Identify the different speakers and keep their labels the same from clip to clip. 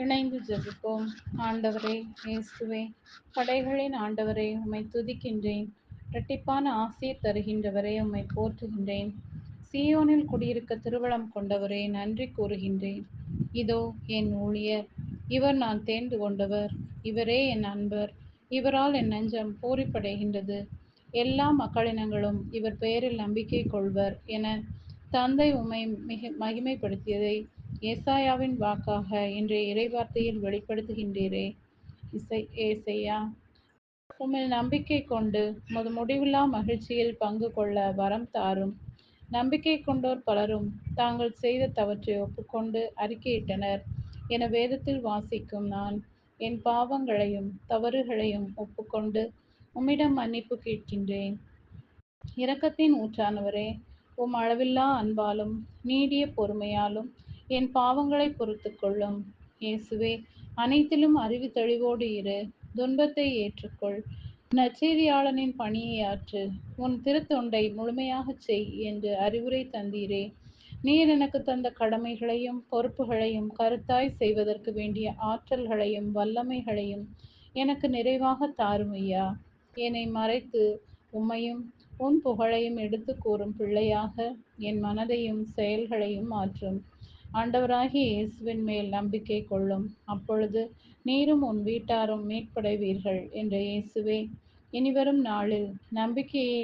Speaker 1: இணைந்து ஜெபிப்போம். ஆண்டவரே இயேசுவே, படைகளின் ஆண்டவரே, உம்மை துதிக்கின்றேன். இரட்டிப்பான ஆசீர் தருகின்றவரே, உம்மை போற்றுகின்றேன். சீயோனில் குடியிருக்க திருவளம் கொண்டவரே, நன்றி கூறுகின்றேன். இதோ என் ஊழியர், இவர் நான் தேர்ந்து கொண்டவர், இவரே என் அன்பர், இவரால் என் நெஞ்சம் பூரிப்படைகின்றது. எல்லா மக்களினங்களும் இவர் பெயரில் நம்பிக்கை கொள்வர் என தந்தை உம்மை மகிமைப்படுத்தியதை ஏசாயாவின் வாக்காக இன்றைய இறைவார்த்தையில் வெளிப்படுத்துகின்றீரே. ஏசையா, உம்மில் நம்பிக்கை கொண்டு உமது முடிவில்லா மகிழ்ச்சியில் பங்கு கொள்ள வரம் தாரும். நம்பிக்கை கொண்டோர் பலரும் தாங்கள் செய்த தவற்றை ஒப்புக்கொண்டு அறிக்கையிட்டனர் என வேதத்தில் வாசிக்கும் நான் என் பாவங்களையும் தவறுகளையும் ஒப்புக்கொண்டு உம்மிடம் மன்னிப்பு கேட்கின்றேன். இரக்கத்தின் ஊற்றானவரே, உம் அளவில்லா அன்பாலும் நீடிய பொறுமையாலும் என் பாவங்களை பொறுத்து கொள்ளும். இயேசுவே, அனைத்திலும் அறிவு தெளிவோடு இரு, துன்பத்தை ஏற்றுக்கொள், நற்செய்தியாளனின் பணியை ஆற்று, உன் திருத்தொண்டை முழுமையாகச் செய் என்று அறிவுரை தந்தீரே. நீர் எனக்கு தந்த கடமைகளையும் பொறுப்புகளையும் கருத்தாய் செய்வதற்கு வேண்டிய ஆற்றல்களையும் வல்லமைகளையும் எனக்கு நிறைவாக தாரும் ஐயா. என்னை மறைத்து உம்மையும் உன் புகழையும் எடுத்து கூறும் பிள்ளையாக என் மனதையும் செயல்களையும் மாற்றும். ஆண்டவராகிய இயேசுவின் மேல் நம்பிக்கை கொள்ளும், அப்பொழுது நீரும் உன் வீட்டாரும் மீட்படைவீர்கள் என்ற இயேசுவே, இனிவரும் நாளில் நம்பிக்கையை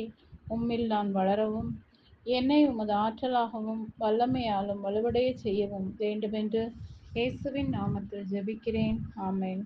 Speaker 1: உம்மில் நான் வளரவும் என்னை உமது ஆற்றலாகவும் வல்லமையாலும் வலுவடைய செய்யவும் வேண்டுமென்று இயேசுவின் நாமத்தில் ஜெபிக்கிறேன். ஆமென்.